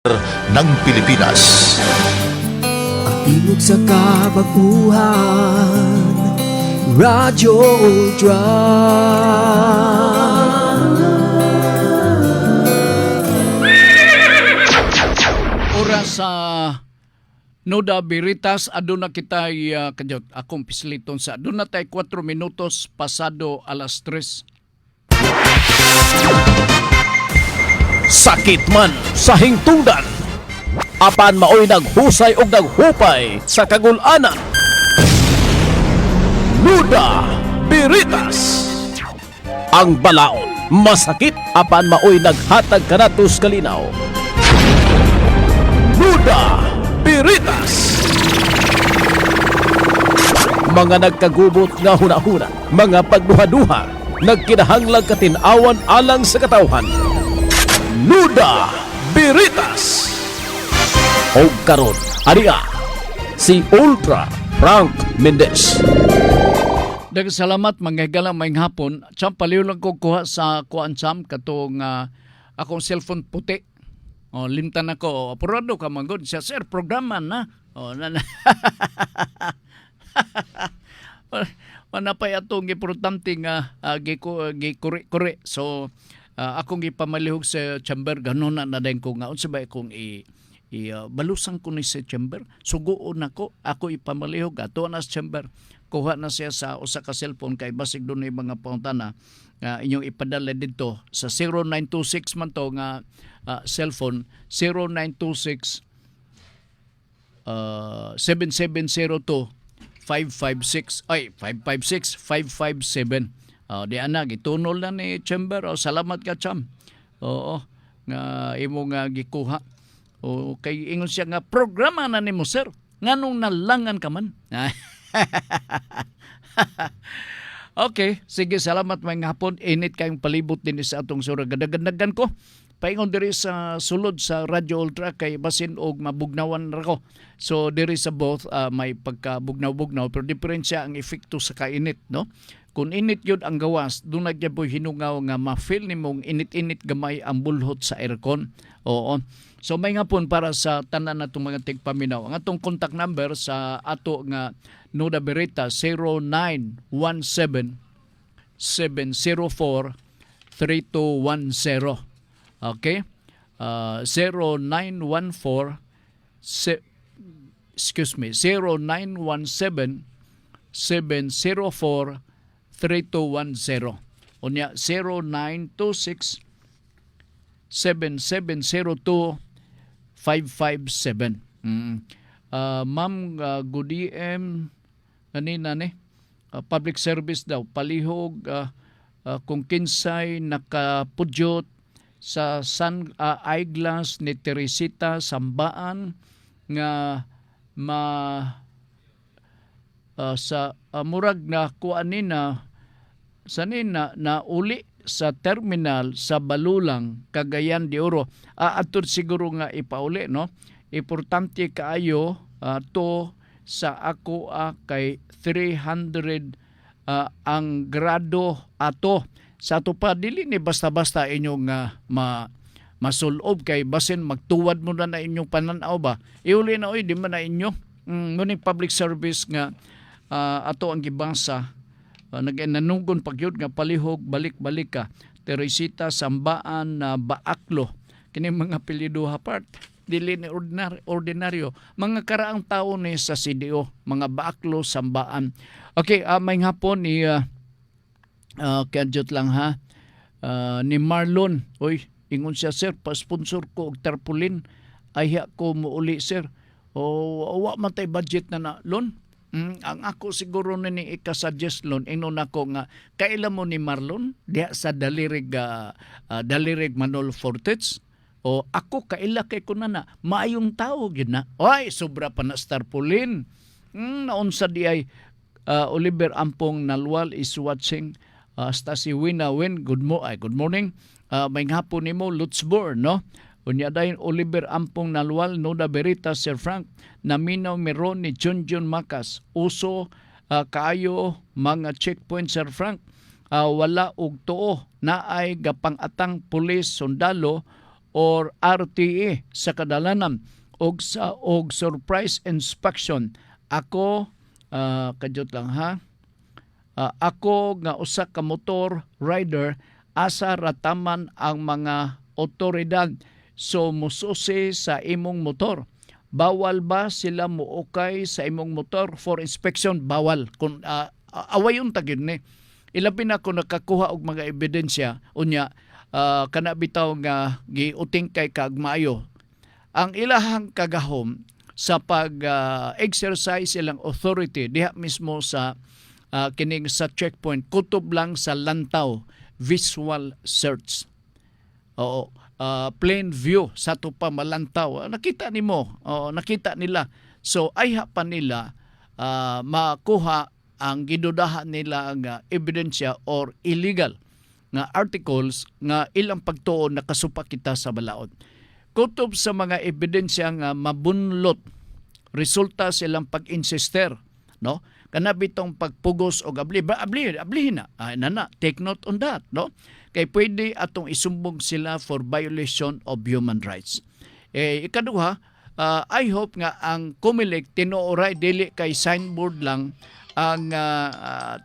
ng Pilipinas. Timog sa kabaguhan, Radyo Ultra. Oras sa Noda Veritas, aduna kitay kanyot akong pisliton sa aduna tay 4 minutos pasado alas 3. Sakit man sa hingtungdan, apan maoy naghusay og naghupay sa kagul-anan. Nuda Veritas, ang balaod masakit apan maoy naghatag kanatos kalinaw. Nuda Veritas, mga nagkagubot nga hunahuna, mga pagduha-duha, nagkinahanglang katinawan alang sa katawhan. Nuda Veritas. O karon, ariya si Ultra Frank Mendez. Daghang salamat mga galang maayong hapon. Cham paliw lang ko kuha sa kuan cham katong akong cellphone puti. O limtan ako, apurado ka manggod siya, sir, programa na. O na. Wala pa atong importante nga gikuri-kuri. So akong ipamalihog sa chamber ganon na dayon ko nga unsa ba akong balusan ko ni sa chamber, suguon ako ipamalihog ato na sa chamber, kuha na siya sa usa ka cellphone kay basig doon ay mga pangutana inyong ipadala dito sa 0926 man to nga cellphone 0926 7702 556 557 di ana gitunol na ni chamber. Salamat ka cham. Oo nga imo nga gikuha. O kay ingon siya nga programa na nimo sir. Nganong nalangan ka man? Okay, sige, salamat mga hapon. Init kayong palibot din sa atong sura. Gadagan ko. Paingon diri sa sulod sa Radyo Ultra kay basin og mabugnawan ra ko. So diri sa both may pagkabugnaw-bugnaw pero diferensya ang epekto sa kainit, no? Kung init yun ang gawas, doon nagyaboy hinungaw nga ma-feel nimong init-init gamay ang bulhot sa aircon. Oo. So may nga pun para sa tanan na itong mga tigpaminaw. Ang atong contact number sa ato nga Nuda Veritas 0917-704-3210. Okay? 0917-704-3210. Unya 0926 7702 557. Ma'am, good DM kanina ni public service daw palihog kung kinsay nakapudyot sa sun eyeglass ni Teresita Sambaan nga sa murag na kuanina sanina na uli sa terminal sa Balulang, Cagayan de Oro. Atud siguro nga ipauli, no? Importante kaayo to sa ako kay 300 ang grado ato. Sa ato pa, dili ni basta-basta inyong masulob kay basin magtuwad mo na inyong pananaw ba. Iuli na di man na inyo. Ngunit public service nga ato ang gibasa. Nanunggon pagyud nga palihog balik-balik ka Teresita Sambaan na Baaklo kini mga apelyido part dili ni ordinaryo mga karaang tao ni sa CDO mga Baaklo Sambaan. Okay, may hapon ni kadjot lang ha ni Marlon. Oy, ingon siya, sir, pa-sponsor ko og tarpaulin ay ko muuli sir. O wa man tay budget na loan. Ang ako siguro na ni ikasuggest loan, inon ako nga, kailan mo ni Marlon, diya sa Dalirig Manol Fortets, o ako kaila kay ko na maayong tao, yun na. Oy, sobra pa na starpulin. Naunsa di ay Oliver Ampong Nalwal is watching, hasta si Wina Win, good morning. May hapon ni mo, Lutzborn, no? Unya dahin Oliver Ampong Nalwal, Nuda Veritas, Sir Frank, naminaw meron ni Junjun Makas. Uso kaayo mga checkpoint, Sir Frank. Wala og tuo na ay gapang-atang pulis, sundalo or RTA sa kadalanan og surprise inspection. Ako kadyot lang ha. Ako nga usa ka motor rider asa rataman ang mga otoridad so mususi sa imong motor. Bawal ba sila muukay sa imong motor for inspection? Bawal. Kung awayon ta gyud ni. Ilabi na ko nakakuha og mga ebidensya unya kana bitaw nga giuting kay kag maayo. Ang ilahang kagahom sa pag-exercise ilang authority diha mismo sa kining sa checkpoint, kutob lang sa lantaw, visual search. Oo, plain view sa to pa malantaw. Nakita nimo, nakita nila. So ayha pa nila makuha ang gidudahan nila nga ebidensya or illegal nga articles nga ilang pagtuon nakasupa kita sa balaod. Kutob sa mga ebidensya nga mabunlot resulta silang pag-insister, no? Kana bitong pagpugos og ablihin na. Nana, take note on that, no? Kay pwede atong isumbong sila for violation of human rights. Ikaduha, I hope nga ang Comelec tinuoray dili kay signboard lang ang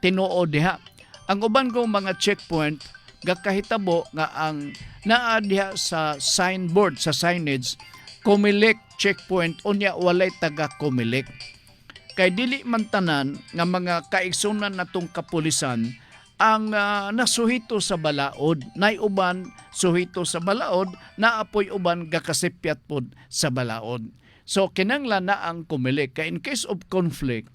tinuo diha. Ang uban kong mga checkpoint gakahitabo nga ang naa diha sa signboard sa signage Comelec checkpoint unya walay taga Comelec. Kay dili man tanan nga mga kaigsunan natong kapulisan ang nasuhito sa balaod. Nay uban suhito sa balaod, naapoy uban gakasipyat pod sa balaod. So kinanglan na ang Comelec kay in case of conflict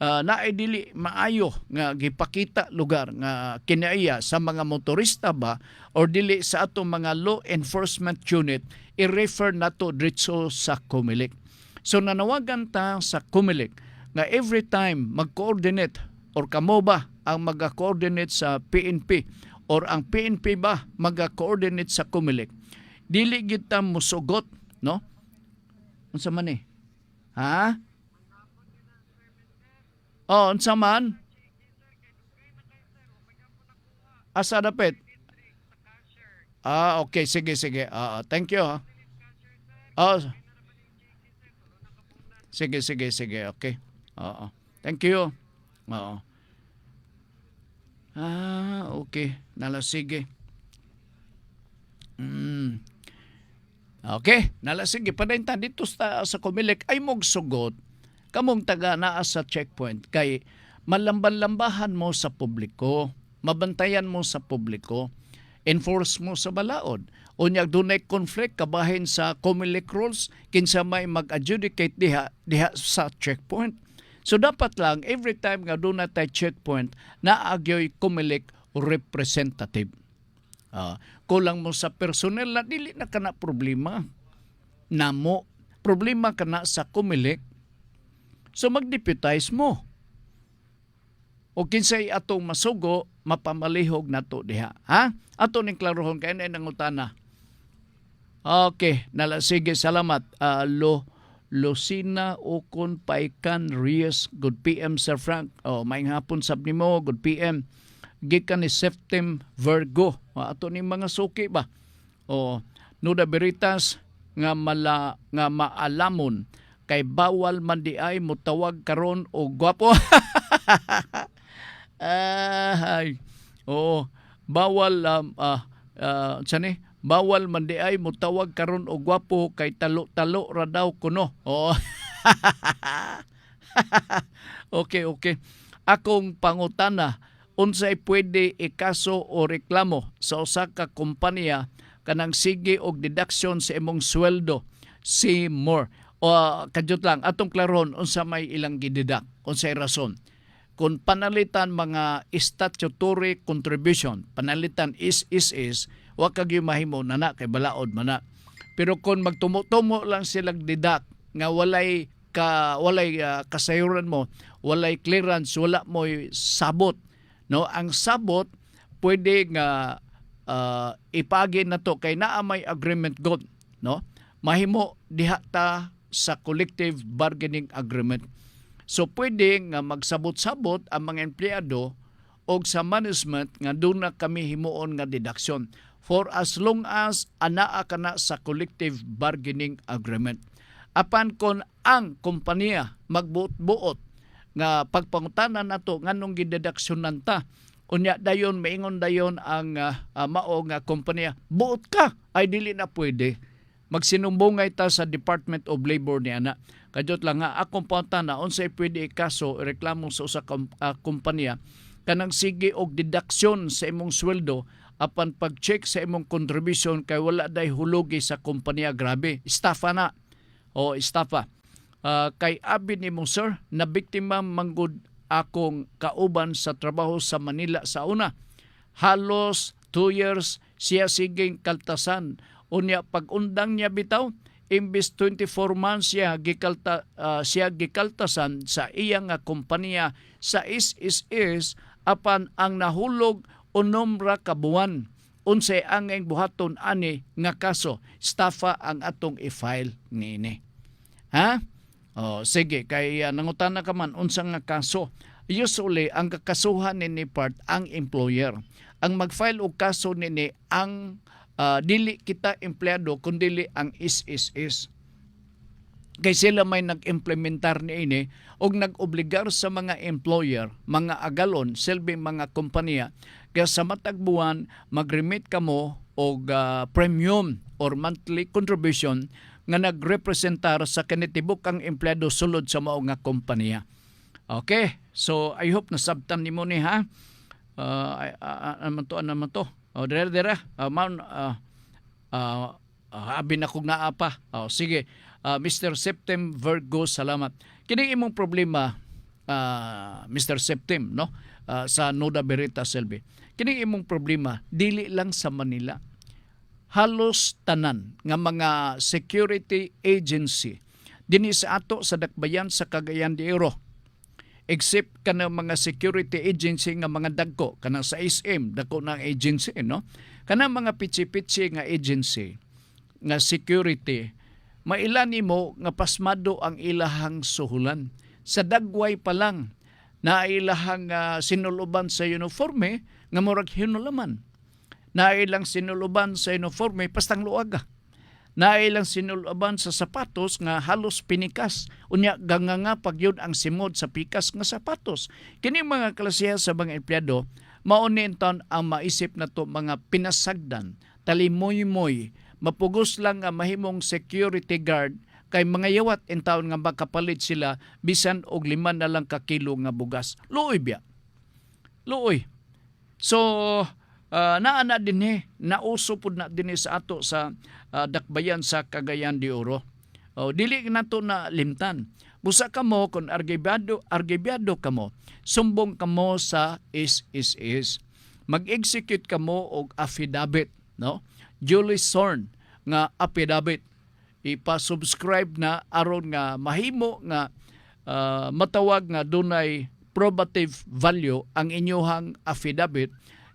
naay dili maayo nga gipakita lugar nga kinaiya sa mga motorista ba or dili sa atong mga law enforcement unit i-refer nato diretso sa Comelec. So nanawagan ta sa Comelec nga every time mag-coordinate or kamo ba ang mag-coordinate sa PNP or ang PNP ba mag-coordinate sa Comelec, dili gid ta musugot, no? Unsa man ni? Ha? Unsa man? Asa dapit? Okay, sige. Thank you ha. Sige, okay. Thank you. Okay. Nalasige. Okay. Nalasige. Padaintan dito sa Comelec ay mong sugot. Kamong taga naa sa checkpoint. Kay malamban-lambahan mo sa publiko. Mabantayan mo sa publiko. Enforce mo sa balaod. Unyag dunay conflict kabahin sa Comelec rules kinsa may mag-adjudicate diha sa checkpoint. So dapat lang every time nga doon natay checkpoint naagyoy Comelec representative. Kulang mo sa personnel na dili na kana problema. Namo problema kana sa Comelec. So mag-deputize mo. O kinsay atong masugo mapamalihog nato diha. Ha? Ato ning klarohon kay nay nangutana. Okay, sige, salamat. Lucina Okon Paikan Reyes, good PM Sir Frank. Maayong hapon sab nimo, good PM. Gikan ni Septem Virgo. Ato ni mga suki ba? Nuda Veritas nga maalamon kay bawal man di ay mutawag karon og gwapo. Bawal bawal man di ay mutawag karon og gwapo kay talo-talo ra daw kuno. Okay. Akong pangutana, unsay pwede ikaso o reklamo sa usa ka kompanya kanang sige og deduction sa imong sweldo si more. Kadyot lang atong klaron unsa may ilang gideduct, unsay rason. Kung panalitan mga statutory contribution, panalitan is, wa kag mahimo nana kay balaod mana. Pero kung magtumo-tumo lang silang deduct nga walay kasayuran mo, walay clearance, wala mo sabot, no? Ang sabot pwede nga ipagi na to kay naa may agreement god, no? Mahimo diha ta sa collective bargaining agreement. So pwede nga magsabot-sabot ang mga empleyado o sa management nga doon na kami himuon nga deduction. for as long as anaa ka na sa collective bargaining agreement. Apan kon ang kompanya magbuot-buot nga pagpangutanan nato nganong gidedaksyonan ta, unya dayon maingon dayon ang mao nga kompanya, buot ka ay dili na pwede. Magsinumbongay ta sa Department of Labor niya na. Kadot lang nga akong pangutana unsay pwede ikaso reklamo sa usa ka kompanya kanang sige og deduction sa imong sweldo apan pag-check sa imong contribution kay wala day hulugi sa kompanya. Grabe, estafa na. O estafa. Kay abi nimo sir, na biktima manggod akong kauban sa trabaho sa Manila sa una. Halos 2 years siya siging kaltasan. Unya pag-undang niya bitaw, imbis 24 months siya gikaltasan sa iyang nga kompanya sa SSS apan ang nahulog unom ra ka buwan. Unsay angay buhaton ani nga kaso, estafa ang atong i-file niini. Ha? Sige, kay nangutana ka man unsa nga kaso. Usually ang kakasuhan ni part ang employer. Ang mag-file og kaso nini ang dili kita empleyado kundi ang SSS. Kay sila may nag-implementar niini og nag-obligar sa mga employer, mga agalon, silbing mga kompanya kaya sa matag buwan mag-remit kamo og premium or monthly contribution nga nagrepresentar sa kanitibuk ang empleyado sulod sa mao nga kompanya. Okay, so I hope nasabtan nimo ni ha. Naman to. Dira. Abi na kong naapa. Sige, Mr. Septem Virgo, salamat. Kini imong problema, Mr. Septem, no? Sa Nuda Berita Selby. Kini imong problema, dili lang sa Manila. Halos tanan nga mga security agency dinhi sa ato sa dakbayan sa Cagayan de Oro. Except kanang mga security agency nga mga dagko kanang sa SM dako na agency, no? Kanang mga pitsi-pitsi nga agency nga security, mailan nimo nga pasmado ang ilahang suhulan. Sa dagway pa lang na ilahang sinuluban sa uniforme nga murag hinulaman. Na ilang sinuluban sa uniforme pastang luaga. Na ilang sinuluban sa sapatos nga halos pinikas. Unya ganganga pagyud ang simod sa pikas nga sapatos. Kini mga klase sa mga empleyado mauninton ang maisip nato mga pinasagdan, talimoy-moy, mapugos lang nga mahimong security guard kay mga yawat in taon nga makapalit sila bisan og 5 na lang ka kilo nga bugas. Luoy biya. Luoy. So naana dinhi, nauso pud na dinhi sa ato sa dakbayan sa Cagayan de Oro. Dili nato na limtan. Busa kamo kung argibyado kamo, sumbong kamo sa SSS. Mag-execute kamo og affidavit, no? Duly sworn nga affidavit. Ipa-subscribe na aron nga mahimo nga matawag nga dunay probative value ang inyong affidavit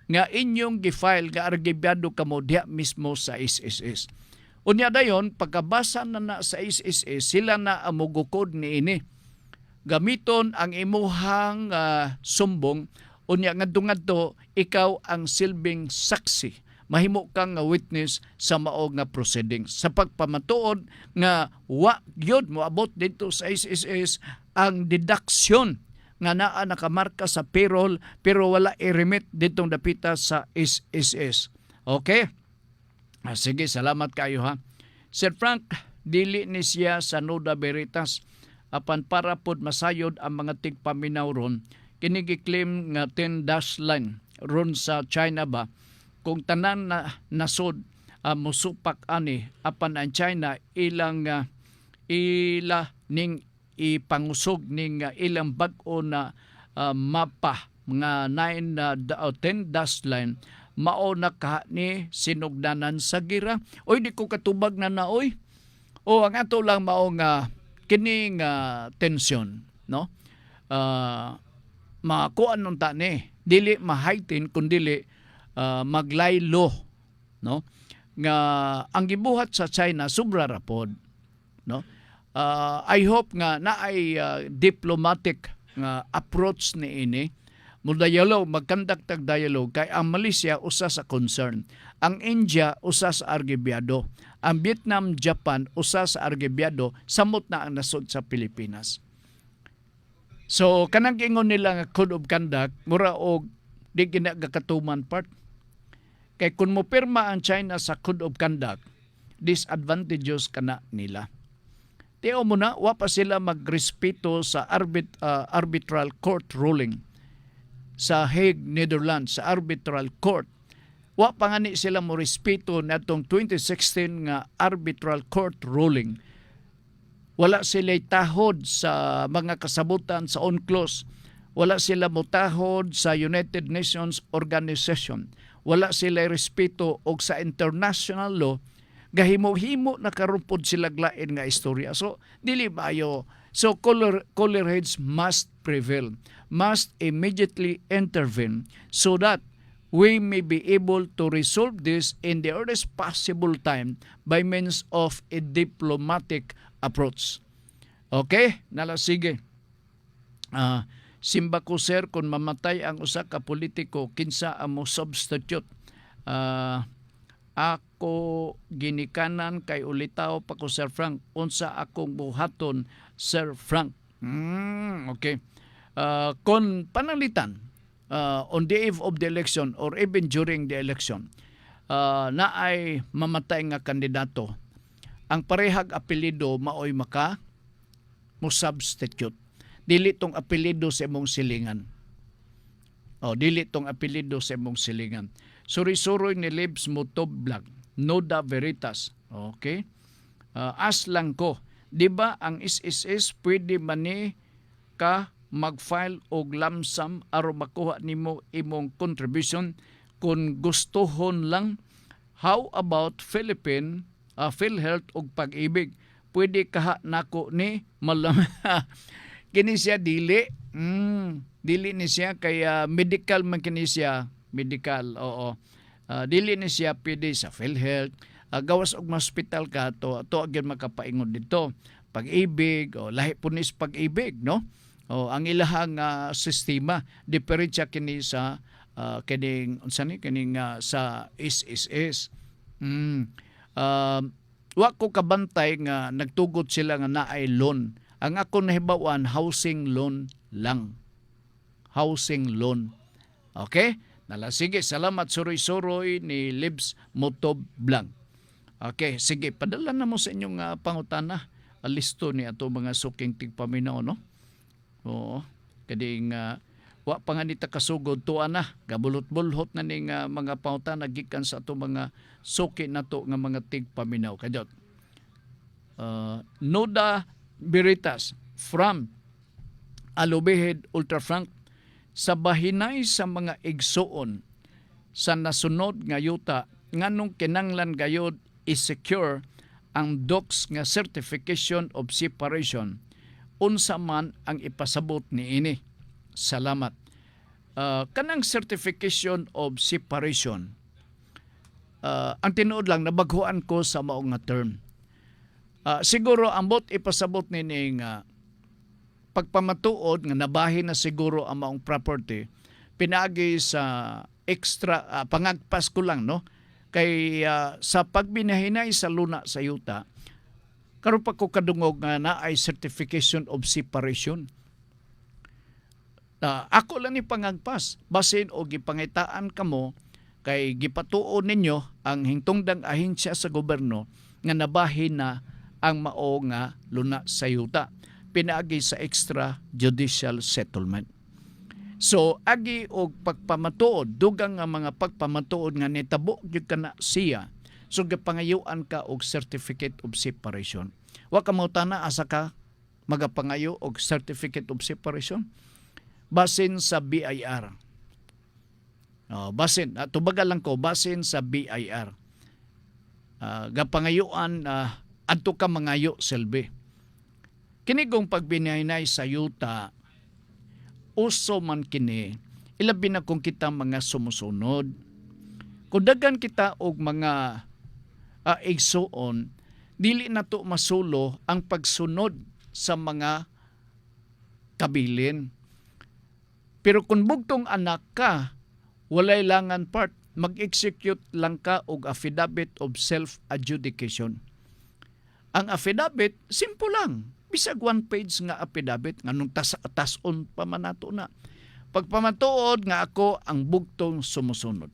nga inyong gifile nga argibyado kamo diha mismo sa SSS. Unya dayon pagkabasa na sa SSS sila na amugukod niini. Gamiton ang imuhang sumbong unya ngadto ikaw ang silbing saksi. Mahimo kang nga witness sa mao nga proceedings. Sa pagpamatuod nga wa gyud moabot dito sa SSS ang deduction nga naa nakamarka sa payroll pero wala i-remit ditong dapita sa SSS. Okay? Sige, salamat kayo ha. Sir Frank, dili ni siya sa Nuda Veritas apan para pod masayod ang mga tigpaminaw ron. Kini gi-claim nga 10 dash line ron sa China ba kung tanan na nasod musupak ani apan ang China ilang ila ning ipangusog ning ilang bag-o na mapa nga 10 dash line mao na ka ni sinugdanan sa gira. Oy di ko katubag na naoy. O ang ato lang mao nga kining tension, no? Makuan nun ta ni dili mahaitin kundi maglaylo, no? Nga ang gibuhat sa China sobra ra pod, no? I hope nga naay diplomatic nga approach ni ini mo dialogue, magkandak tag dialogue kay ang Malaysia usa sa concern, ang India usa sa argibyado, ang Vietnam, Japan usa sa argibyado, samot na ang nasod sa Pilipinas. So kanang ingon nila nga code of conduct mura og di ginagakatuman part. Kay kung mo pirma ang China sa code of conduct, disadvantageous kana nila. Tiyo mo na, wa pa sila magrespeto sa arbitral court ruling sa Hague, Netherlands, sa arbitral court. Wa pa nga ni sila mo respeto na itong 2016 nga arbitral court ruling. Wala sila tahod sa mga kasabutan sa UNCLOS. Wala sila motahod sa United Nations Organization. Wala sila respeto og sa international law. Gahimo-himo nakarumpod sila glain nga istorya. So, dili maayo. So, cooler heads must prevail, must immediately intervene so that we may be able to resolve this in the earliest possible time by means of a diplomatic approach. Okay? Sige. Simba ko sir, kung mamatay ang usa ka politiko, kinsa amo substitute? Ako ginikanan kay ulitaw pa ko Sir Frank. Unsa akong buhaton Sir Frank? Okay. Kung panalitan on the eve of the election or even during the election, na ay mamatay nga kandidato, ang parehag apelido maoy maka mo substitute. Dili tong apelido sa imong silingan. Dili tong apelido sa imong silingan. Suri-suroy ni Libs Motoblag, Noda Veritas. Okay? As lang ko, di ba ang SSS pwede mani ka mag-file og lamsam aron makuha nimo imong contribution kung gustohon lang? How about Philippine PhilHealth og Pag-ibig? Pwede kaha nako ni malam. Kini siya dili. Dili ni siya kaya medical man kini siya. Medical, oo. Dili ni siya pwede sa PhilHealth. Gawas og hospital ka to agyan makapaingon dito. Pag-ibig o lahi punis Pag-ibig, no? Ang ilahang sistema diferensya kini sa kining unsa ni kining sa SSS. Wa ko kabantay nga nagtugot sila nga naay loan. Ang ako nahibawan housing loan lang. Housing loan. Okay? Sige, salamat suroy-suroy ni Libs Motob Blanc. Okay, sige, padala na mo sa inyong pangutana. Listo ni ato mga suking tigpaminaw, no? Oo, kading wa pa nga nita kasugod tuan na. Gabulot-bulhot na ning mga pangutana gikan sa ato mga suki nato nga mga tigpaminaw. Kadot. Noda Veritas from Alubihid Ultrafrank, sa bahinay sa mga igsuon sa nasunod nga yuta nganong kinanglan gayod i-secure ang DOCS nga Certification of Separation, unsa man ang ipasabot ni ini. Salamat. Kanang Certification of Separation, ang tinuod lang nabaghuan ko sa maong nga term. Siguro ambot ipasabot ni nga pagpamatuod nga nabahin na siguro ang maong property, pinagi sa extra pangagpas ko lang, no? Kay sa pagbinahinay sa luna sa yuta, karon pa ko kadungog nga naay Certification of Separation. Ako lang ni pangagpas basin o gipangitaan kamo kay gipatuon ninyo ang hingtungdang ahensya sa gobyerno nga nabahin na ang mao nga luna sa yuta, pinaagi sa extrajudicial settlement. So agi og pagpamatuod, dugang nga mga pagpamatuod nga nitabo gyud kana siya. So gapangayuan ka og Certificate of Separation. Wa ka mautana asa ka magapangayo og Certificate of Separation basin sa BIR. Basin tubagal lang ko basin sa BIR. Gapangayuan adto ka mangayo selbe. Kinigong pagbinahinay sa yuta, uso man kini, ilabi na kung kita mga sumusunod. Kung dagan kita og mga igsuon, dili na to masulo ang pagsunod sa mga kabilin. Pero kung bugtong anak ka, walay langan part, mag-execute lang ka og affidavit of self-adjudication. Ang affidavit, simple lang. Bisag one page nga affidavit, nga nung tas-on pa man nato na. Pagpamatuod nga ako ang bugtong sumusunod.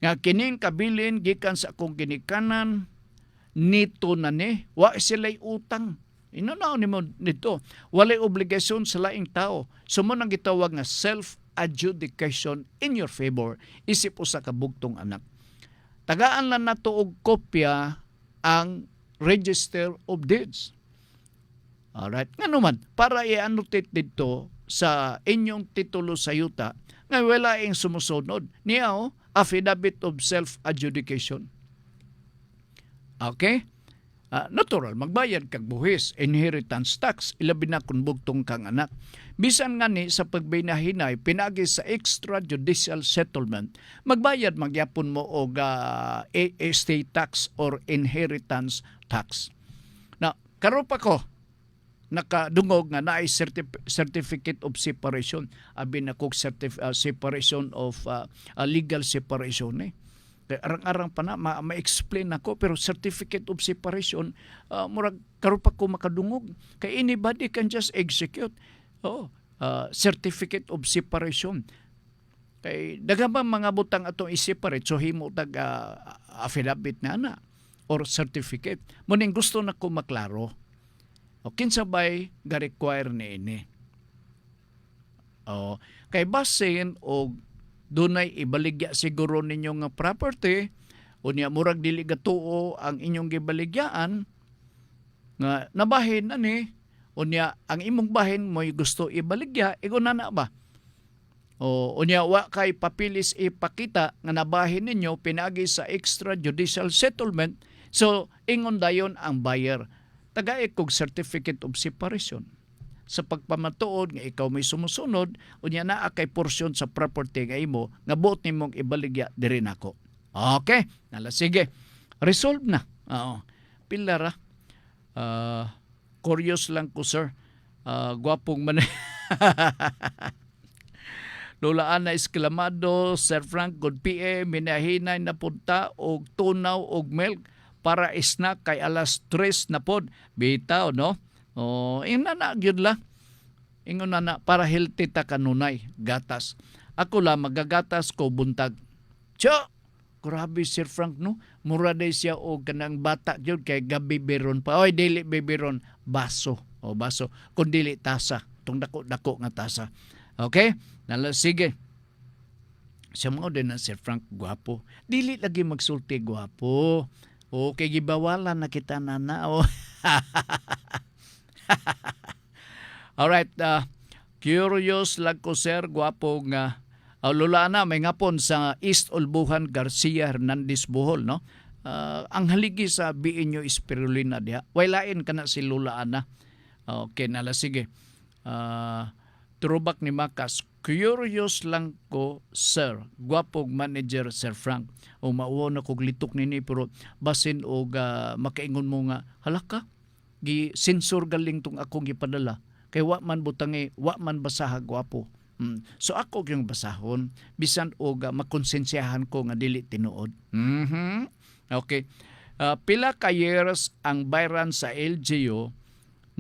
Nga kining kabilin gikan sa akong ginikanan, nito na ni, wa sila'y utang. Inunaw ni mo nito, walay obligasyon sa laing tao. Sumo nang gitawag nga self-adjudication in your favor. Isip usa ka bugtong anak. Tagaan lang nato og kopya ang Register of Deeds. Alright. Nga naman, para i-annotate dito sa inyong titulo sa yuta, nga wala ing sumusunod. Niya, affidavit of self-adjudication. Okay? Natural, magbayad kag buhis, inheritance tax, ilabi na kung bugtong kang anak. Bisan nga ni sa pagbinahinay, pinagi sa extrajudicial settlement, magbayad magyapon mo og estate tax or inheritance tax. Na, karon pa ko, nakadungog nga naay certificate of separation, abi na kog separation of legal separation arang-arang pa na ma-explain ako, pero certificate of separation murag karon pa ko makadungog kay anybody can just execute certificate of separation. Kay daghang mga butang atong i-separate, so himo tag affidavit na or certificate. Muning gusto na ko maklaro. O kinsa bay ga require ni ini. Kay basin og dunay ibaligya siguro ninyo nga property, unya murag dili gatuo ang inyong gibaligyaan nga nabahin ani, unya ang imong bahin mo gusto ibaligya, iguna na ba? Unya wa kay papilis ipakita nga nabahin ninyo pinagi sa extrajudicial settlement, so ingon dayon ang buyer. Tagay kog certificate of separation. Sa pagpamatuod nga ikaw may sumusunod, unya naa kay porsyon sa property nga imo nga buot nimong ibaligya diri nako. Okay, nala sige. Resolve na. Pila ra. Curious lang ko, sir. Gwapong man. Lola Ana Esclamado, Sir Frank, good PM, minahinay na punta og tunaw og milk para snack kay alas 3 na pod. Bitaw, no? Ina na gyud la. Ingon na para healthy ta kanunay gatas. Ako la magagatas ko buntag. Cha, grabe Sir Frank, no? Mura day siya o kanang bata gyud kay gabi biron pa. Oy, dili bibiron baso. Baso. Kun dili tasa, tung dako nga tasa. Okay? Nala sige. Siya mo din na Sir Frank gwapo. Dili lagi magsulti gwapo. Okay, gibawalan na kita nana. Alright, curious lang ko, sir, gwapo nga. Lola na, may ngapon sa East Olbuhan, Garcia Hernandez, Bohol, no? Ang haligi sa Bienyo Espirulina diha. Wailain ka na si Lola Ana. Okay, nala, sige. Turubak ni Makas, curious lang ko, sir, gwapog manager, Sir Frank. O mauwa na kog litok nini, pero basin o makaingon mo nga, halaka, gi-sensor galing tong akong ipadala. Kay wa man butangi, wa man basaha gwapo. So ako yung basahon, bisan o makonsensyahan ko nga dili tinuod. Okay. Pila ka years ang bayran sa LGU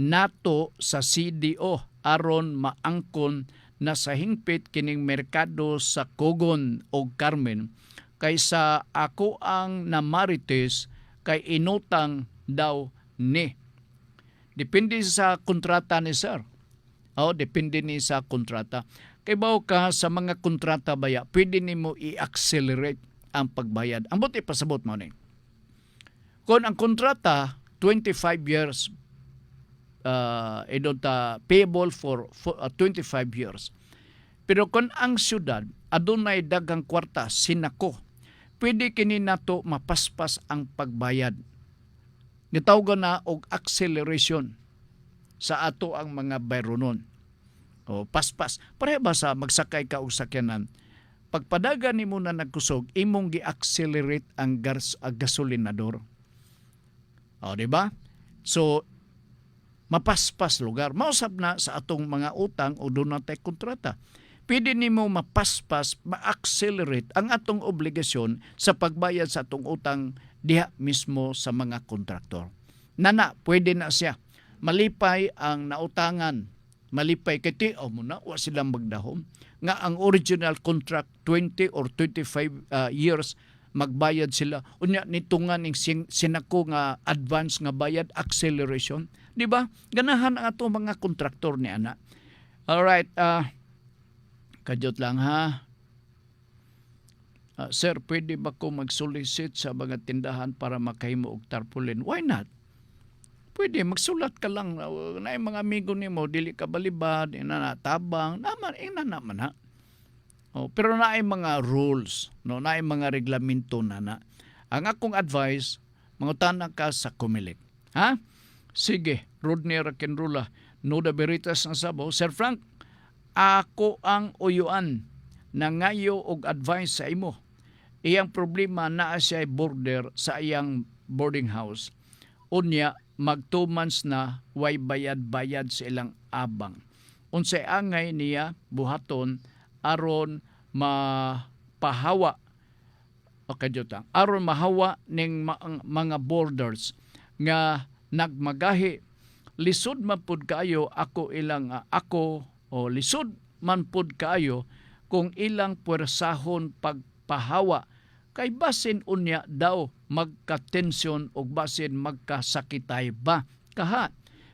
nato sa CDO aron maangkon na sa hingpit kining merkado sa Cogon o Carmen kaysa ako ang namarites kay inutang daw ni. Depende sa kontrata ni sir. Depende ni sa kontrata. Kay bawo ka sa mga kontrata baya, pwede nimo i-accelerate ang pagbayad. Ang buti pasabot mo ni. Kung ang kontrata 25 years payable for 25 years. Pero kung ang syudad adunay dagang kwarta sinako, pwede kini nato mapaspas ang pagbayad. Nitawag na og acceleration sa ato ang mga bayronon. Paspas. Pareha ba sa magsakay ka og sakyanan? Pagpadagan nimo na nagkusog, imong gi-accelerate ang gasolinador. Di ba? So, mapaspas lugar. Mausap na sa atong mga utang o doon natay kontrata. pwede nimo mapaspas, ma-accelerate ang atong obligasyon sa pagbayad sa atong utang diha mismo sa mga kontraktor. Nana, pwede na siya. Malipay ang nautangan. Malipay kay tiaw mo na, wa silang magdahom. Nga ang original contract, 20 or 25 years, magbayad sila. Unya, nitungan ng sinako nga advance nga bayad, acceleration. Di ba? Ganahan ang ato mga kontraktor ni ana. Alright, kadyot lang ha. Sir, pwede ba ko mag-solicit sa mga tindahan para makahimo og tarpaulin? Why not? Pwede, magsulat ka lang. Na yung mga amigo ni mo, dili ka balibad, inanatabang, naman, naman ha. Pero na ay mga rules, no? Na ay mga reglamento na. Ang akong advice, mangutana ka sa Comelec. Ha? Sige, Rodney Rakenrula, Noda Veritas ng Sabaw. Sir Frank, ako ang uyuan na ngayo og advice sa imo. Iyang problema naa siya border sa iyang boarding house. Unya, mag 2 months na way bayad-bayad sa ilang abang. Unsay angay niya buhaton aron mapahawa aron mahawa ning mga borders nga nagmagahi. Lisod man pud kaayo lisod man pud kaayo kung ilang puwersahon pagpahawa kay basin unya daw magka-tensyon o basin magkasakitay ba kaha.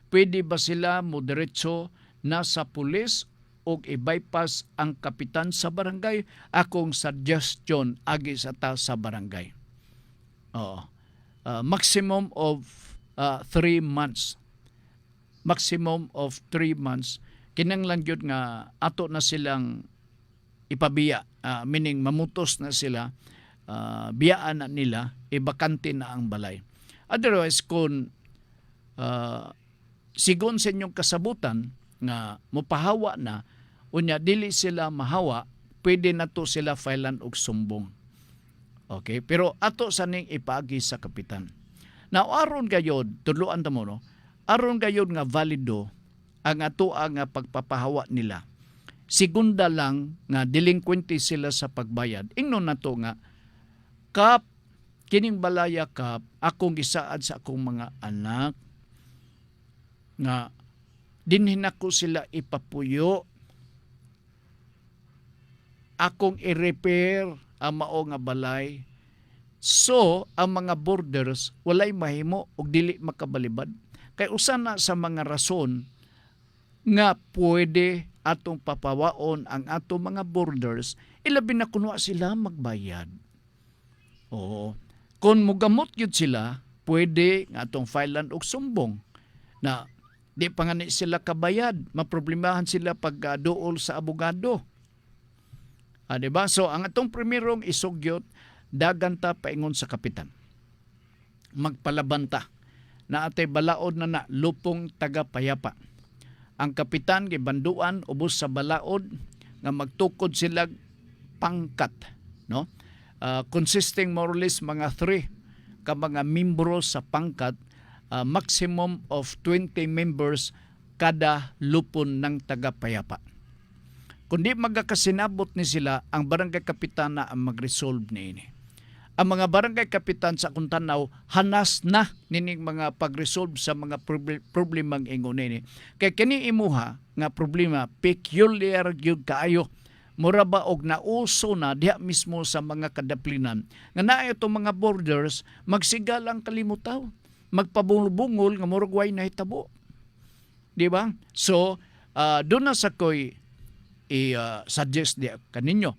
Pwede ba sila moderetso na sa pulis o i-bypass ang kapitan sa barangay? Akong suggestion agi sa ta sa barangay. Maximum of 3 months. Maximum of 3 months. Kinanglan yun nga ato na silang ipabiya. Meaning mamutos na sila. Biyaan na nila, ibakante na ang balay. Otherwise, kung sigon sa inyong kasabutan nga mupahawa na, unya dili sila mahawa, pwede na to sila filean og sumbong. Okay? Pero ato sa ning ipaagi sa kapitan. Now, aron gayod, tudloan ta mo, no? Aron gayod nga valido ang ato nga pagpapahawa nila. Segunda lang nga delinquente sila sa pagbayad. Ingnon na to nga, Kap, kining balaya kap, akong gisaad sa akong mga anak nga dinhin ako sila ipapuyo. Akong i-repair ang mao nga balay. So, ang mga borders walay mahimo og dili makabalibad. Kay usa na sa mga rason nga pwede atong papawaon ang atong mga borders, ilabi na kuno sila magbayad. Oo. Kung mugamot yun sila, pwede nga atong filean og sumbong na di pa nga ni sila kabayad, maproblemahan sila pag duol sa abogado. Diba? So, ang atong primerong isugyot, daganta paingon sa kapitan. Magpalabanta na atay balaod na lupong taga-payapa. Ang kapitan gibanduan ubos sa balaod nga magtukod sila pangkat, no? Consisting more or less mga 3 ka mga membro sa pangkat, maximum of 20 members kada lupon ng taga-payapa. Kundi magkakasinabot ni sila, ang barangay kapitan na ang mag-resolve ni ini. Ang mga barangay kapitan sa akong tanaw, hanas na nining mga pag-resolve sa mga problemang ingon ini. Kaya kini imuha nga problema, peculiar gyud kaayo. Mura ba og nauso na diha mismo sa mga kadaplinan. Nga naa itong mga borders, magsigalang kalimutaw. Magpabungol-bungol nga murag way nahitabo. Di ba? So, doon na sa ko'y i-suggest diya kaninyo.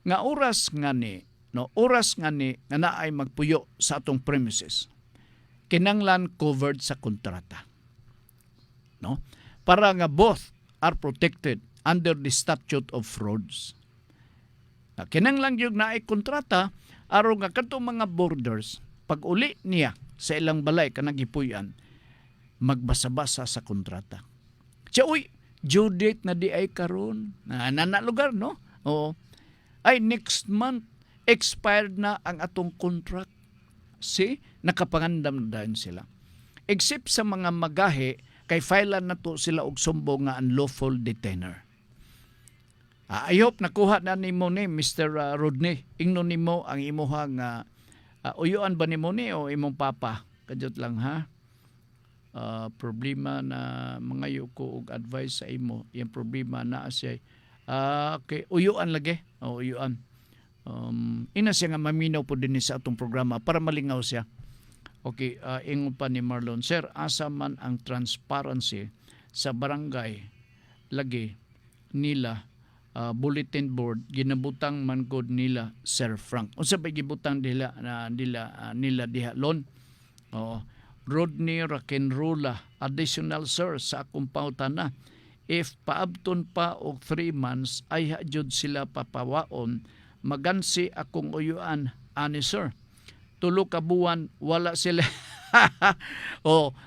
Nga oras nga ni nga naay magpuyo sa atong premises. Kinanglan covered sa kontrata. No? Para nga both are protected under the statute of frauds. Kinanglan yung naay kontrata, aron nga katong mga borders, pag uli niya sa ilang balay kanang gipuy-an, magbasa-basa sa kontrata. Siya, due date na di ay karon. Lugar, no? Oo. Ay, next month, expired na ang atong contract. See? Nakapangandam na dahil sila. Except sa mga magahe, kay filean na to sila og sumbong nga unlawful detainer. I hope nakuha na nimo ni Mr. Rodney. Ingnon nimo ang imuhang uyuan ba nimo ni o imong papa? Kadiyot lang ha. Problema na mangayo ko og advice sa imo. Yung problema na siya okay, uyuan lagi. Uyuan. Ina siya nga maminaw po din sa atong programa para malingaw siya. Okay, ingon pa ni Marlon, Sir, asa man ang transparency sa barangay lagi nila bulletin board ginabutang man gud nila Sir Frank. Unsa ba gibutang nila nila diha lon? Rodney Rakenrula, additional sir sa akong pautana. If paabton pa og 3 months ay jud sila papawaon, magansi akong uyuan ani sir. 3 ka buwan wala sila.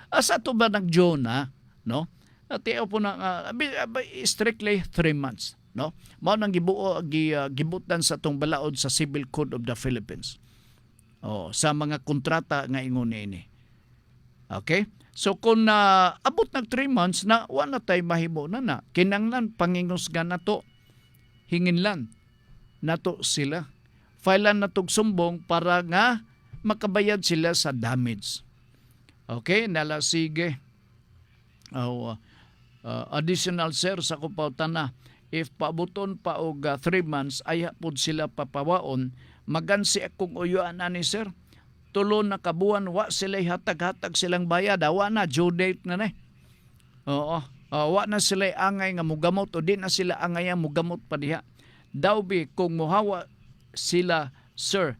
Asa to ba nag Jonah, no? Tiyo po na strictly 3 months. No? Mao nang gibutan sa tong balaod sa Civil Code of the Philippines. Sa mga kontrata nga ingon ini. Okay? So kung abot nag 3 months na wala tay mahimo na kinanglan pangingusgan nato. Hinginlan nato sila. Filean natog sumbong para nga makabayad sila sa damage. Okay? Nala sige. Additional sir sa kupautan na. If paabuton pa og 3 months ay pod sila papawaon, magansi akong uyuan ani sir. 3 na kabuan wa sila hatag-hatag silang bayad, wa na due date na ni. Wa na sila angay nga mugamot o di na sila angay nga mugamot pa diha. Daw bi kung muhawa sila sir,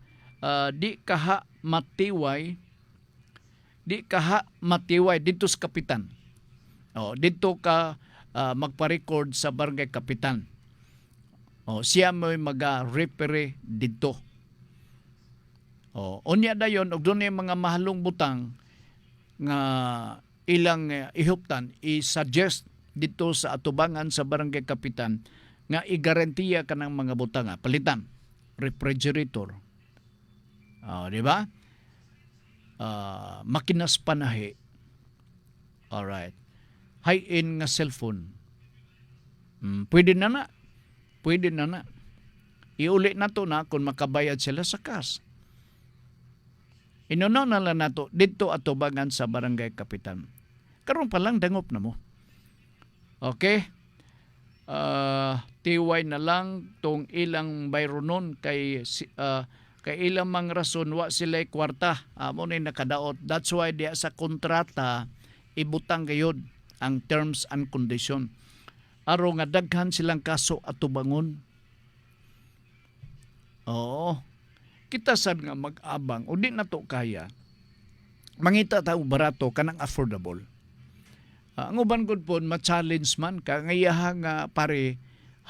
di kaha matiway dito sa kapitan. Dito ka magpa-record sa barangay kapitan. Siya may mag-referee dito. Unya dayon og dunay mga mahalong butang nga ilang ihuptan i-suggest dito sa atubangan sa barangay kapitan nga igarantiya kanang mga butang palitan refrigerator. Di ba? Makinas panahi. Alright. High-end nga cellphone. Pwede na. Iuli na to na kung makabayad sila sa cash. Inuno na lang nato dito atubangan sa barangay kapitan. Karon pa lang dangop na mo. Okay? Tiway na lang tong ilang bayronon kay ilang mang rason wa sila'y kwarta. Amo na nakadaot. That's why diya sa kontrata ibutang gayod ang terms and condition. Aro nga daghan silang kaso at tubangon. Kita sad nga mag-abang o di na to kaya. Mangita tayo barato kanang affordable. Ang uban gud po ma-challenge man ka ngayaha nga pare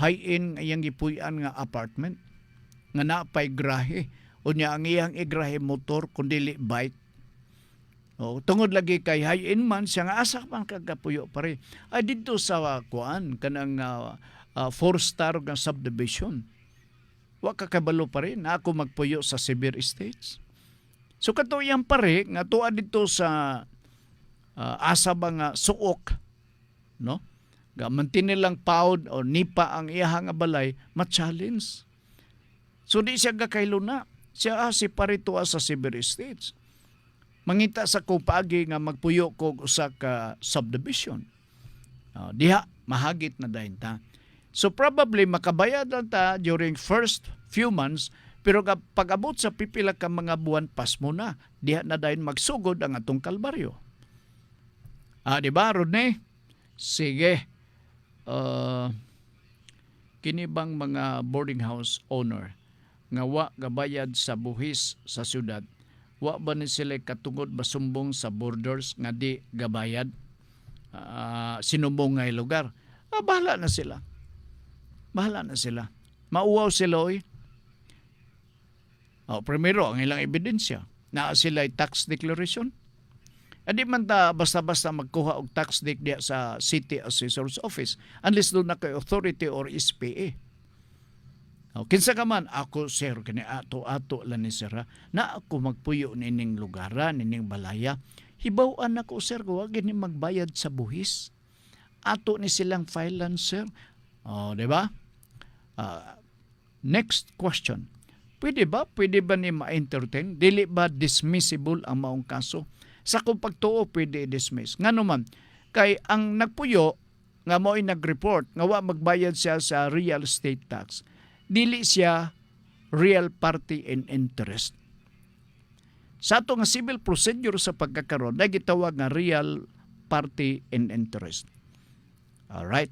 high-end ngayang gipuy-an nga apartment nga napay grahe o nya ang iyang igrahe motor kundi bike. Tungod lagi kay high-end man siya nga asa man kagapuyo pare. Ay dito sa kuan kanang 4-star nga subdivision. Wa ka kabalo pa rin na ako magpuyo sa Severe Estates. So katuyan pare nga tuwa dito sa asa ba nga suok, no? Gamantin nilang pound o nipa ang iyahang balay, ma-challenge. So di siya gakaylo na. Siya si pare tuwa sa Severe Estates. Mangita sa kong paagi nga magpuyo ko usa ka subdivision. Diha mahagit na dahin ta. So probably makabayad lang ta during first few months, pero pag abot sa pipila ka mga buwan pas mo na, diha na dahin magsugod ang atong kalbaryo. Di ba, Rodney? Sige. Kinibang mga boarding house owner nga wa gabayad sa buhis sa syudad, wa ba ni sila katungod basumbong sa borders nga di gabayad sinumbong nga lugar? Bahala na sila. Mauwaw sila oy. Primero, ang ilang ebidensya na sila ay tax declaration. Di man ta basta-basta magkuha og tax dec diya sa City Assessor's Office unless doon na kay authority or SPA. Kinsa ka man, ako sir, kani ato lang ni sir, na ako magpuyo nining lugaran, nining balaya. Hibaw-an ako sir, huwag ni magbayad sa buhis. Ato ni silang filean sir. Di ba? Next question. Pwede ba ni ma-entertain? Dili ba dismissible ang maong kaso? Sa kung pagtuo, pwede i-dismiss. Nga naman, kay ang nagpuyo, nga mo'y nag-report, nga wa magbayad siya sa real estate tax, dili siya real party in interest. Sa ato nga civil procedure sa pagkakaroon, na gitawag nga real party in interest. Alright?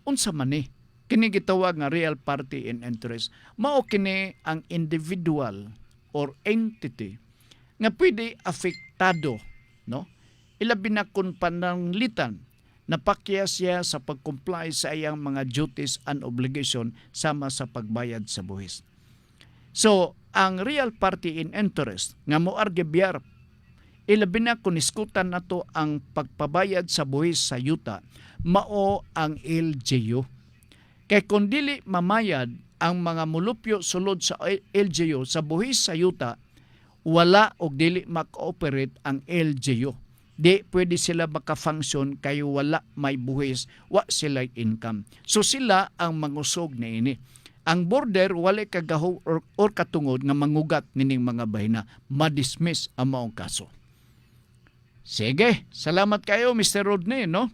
Unsa man ni? Kini gitawag nga real party in interest. Mao kini ang individual or entity nga pwede apektado, no? Ilabi na kung pananglitan napakya siya sa pag-comply sa iyang mga duties and obligation sama sa pagbayad sa buhis. So, ang real party in interest nga moar gibyar ilabi na kung iskutan nato ang pagpabayad sa buhis sa yuta, mao ang LGU. Kay kung dili mamayad ang mga mulupyo sulod sa LGU sa buhis sa yuta, wala o dili mag-operate ang LGU. Di pwede sila maka-function kay wala may buhis, wa sila income. So sila ang mangusog na ini. Ang border wala kagaho or katungod nga mangugat nining mga bahina, ma-dismiss ang maong kaso. Sige, salamat kayo Mr. Rodney, no?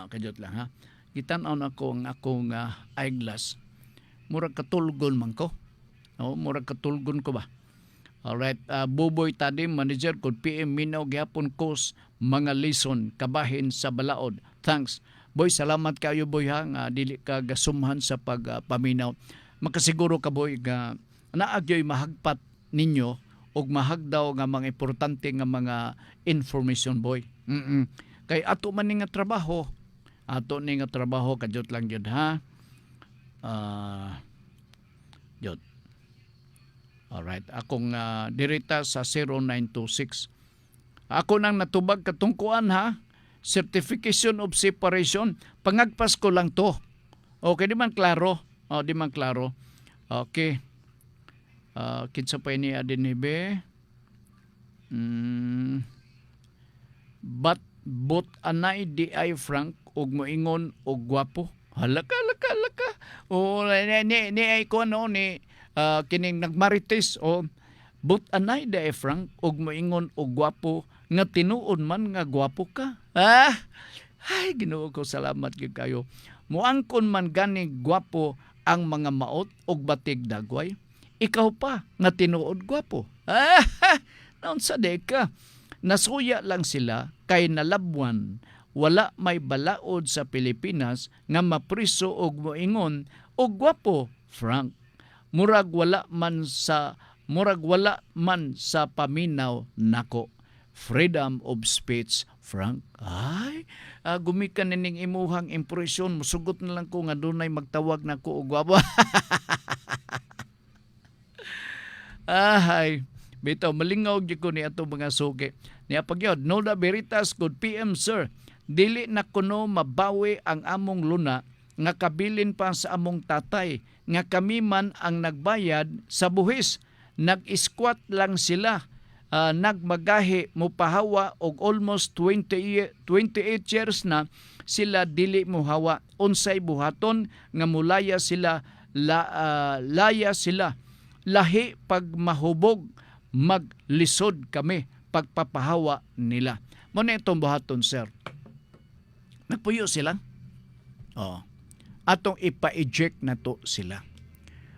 Kajot lang ha. Gitan-on ako ang akong eyeglass. Murag katulgon man ko. No, murag katulgon ko ba? Alright, Buboy Tadim, manager kod PM Minaw gihapon kos mga lesson kabahin sa balaod. Thanks. Boy, salamat kayo boy ha nga dili ka gasumhan sa pagpaminaw. Makasiguro ka boy nga naagyoy mahagpat ninyo og mahagdaw nga mga importante nga mga information boy. Kay ato man ni nga trabaho, kajot lang yun ha. Yun. Alright, akong dirita sa 0926. Ako nang natubag katungkuan ha. Certification of separation. Pangagpas ko lang to. Okay, di man klaro. Di man klaro. Okay. Kinsa pa ini adin hibe. But anay di ay frank og moingon og gwapo. Halaka. O ni ay ko no ni kining nagmarites o but anay di ay frank og moingon og gwapo nga tinuod man nga gwapo ka. Ay Ginoo ko salamat gyud kayo. Muangkon man gani gwapo ang mga maot og batig dagway. Ikaw pa nga tinuod gwapo. Naon sa deka. Nasuya lang sila kay nalabwan. Wala may balaod sa Pilipinas nga mapriso og moingon og gwapo, Frank. Murag wala man sa paminaw nako. Freedom of speech, Frank. Ay, gumikan nining imuhang impresyon. Musugot na lang ko nga dunay magtawag nako og gwapo. Ay, bitaw malingaw gyud ko ni ato mga sugi. Niya pagyod, Nolda Veritas, good PM sir. Dili na kuno mabawi ang among luna nga kabilin pa sa among tatay nga kami man ang nagbayad sa buhis. Nag-squat lang sila. Nagmagahi mo pahawa og almost 28 years na sila dili mo hawa. Unsay buhaton nga mulaya sila laya sila. Lahi pag mahubog maglisod kami pagpapahawa nila. Mo na itong buhaton sir. Nagpuyo sila. Atong ipa-eject na to sila.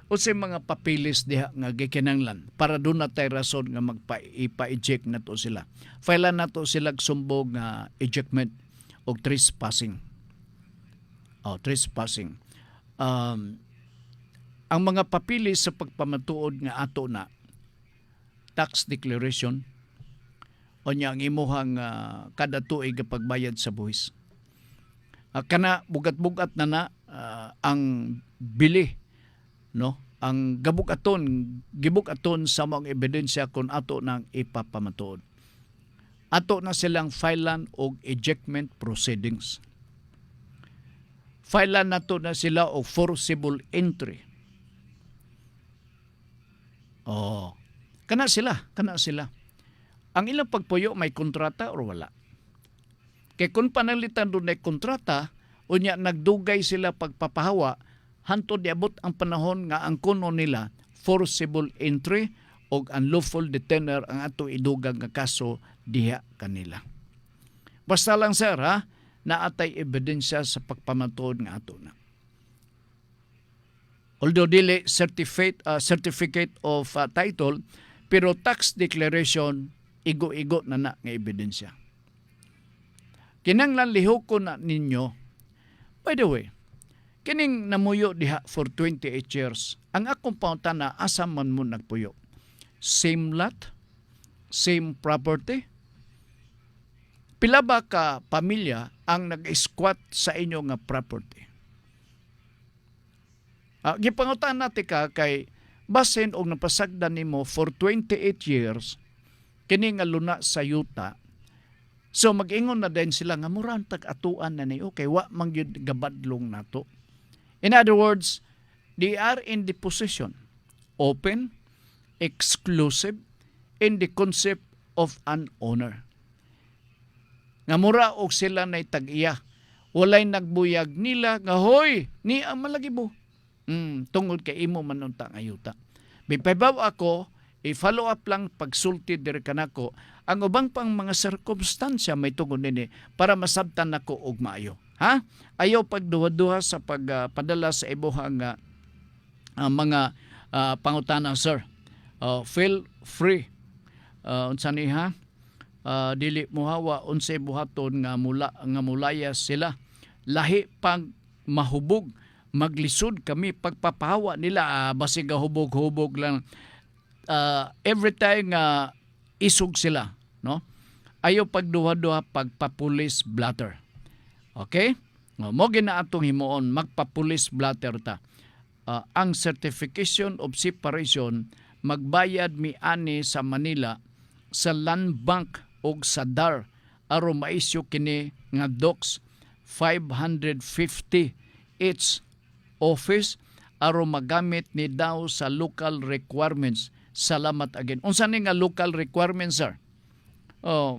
O sa mga papilis diha nga gikinanglan para doon na tayo rason nga ipa-eject na to sila. Failan na to sila sumbog nga ejectment o trespassing. Trespassing. Ang mga papilis sa pagpamatuod nga ato na tax declaration o niya ang imuhang kada tuig pagbayad sa buhis. Kana bugat-bugat na ang bili, no? Ang gibug-aton sa mga ebidensya kung ato nang ipapamatuod. Ato na silang filean og ejectment proceedings. Filean nato na sila og forcible entry. Kana sila. Ang ilang pagpuyo may kontrata o wala. Kay kung panalitan doon ay kontrata, unya nagdugay sila pagpapahawa, hantod diabot ang panahon nga ang kuno nila forcible entry o unlawful detainer ang ato idugang nga kaso diha kanila. Basta lang sir ha, naatay ebidensya sa pagpamatuod nga ato na. Although dili certificate of title, pero tax declaration igo-igo na nga ebidensya. Kinanglan lihok ko na ninyo, by the way, kining namuyo diha for 28 years, ang akong pangutana asa man mo nagpuyo? Same lot? Same property? Pila ba ka pamilya ang nag-squat sa inyo nga property? Gipangutan natin ka kay basin og napasagdan nimo for 28 years kini nga luna sa yuta. So mag-ingon na din sila nga murang tag-atuan na niyo kay wa man gyud gabadlong nato. In other words, they are in the position open, exclusive in the concept of an owner. Nga mura og sila nay tag-iya. Walay nagbuyag nila nga hoy, ni ang malagibo. Tungod kay imo manunta nga yuta. Bipabaw ako, i-follow up lang pagsulti diri kanako ang ubang pang mga sirkumstansya may tungod nini para masabtan nako og maayo. Ha? Ayaw pagduha-duha sa pagpadala sa ibuhang mga pangutana, sir. Feel free. Unsa ni ha? Dili muhawa unsay buhaton nga mulaya sila. Lahi pang mahubog, maglisod kami pagpapahawa nila basig hubog-hubog lang. Every time nga isog sila, no? Ayaw pagduha-duha pagpapulis blatter. Okay? Mo gina atong himuon magpapulis blatter ta. Ang certification of separation magbayad miani sa Manila sa Land Bank o sa DAR aron maisyu kini nga docs 550 each office aron magamit ni daw sa local requirements. Salamat again. Unsa ni nga local requirements, sir?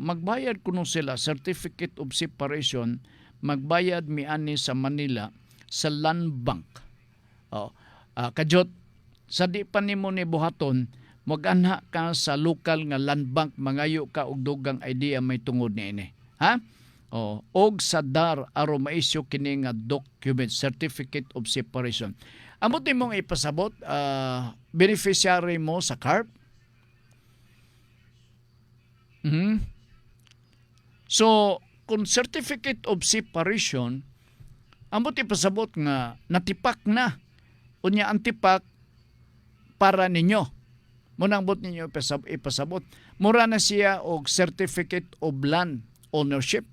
Magbayad kuno sila certificate of separation, magbayad miani sa Manila sa Land Bank. Kajot sa di pa nimo ni buhaton, mag-anha ka sa local nga land bank, mangayo ka og dugang idea may tungod niini. Ha? Og sa DAR aron maisyu kini nga document, certificate of separation. Amot nimong ipasabot, beneficiary mo sa CARP. So, kung certificate of separation, amot ipasabot nga natipak na. Unya ang tipak para ninyo. Munang bot ninyo ipasabot. Mura na siya og certificate of land ownership.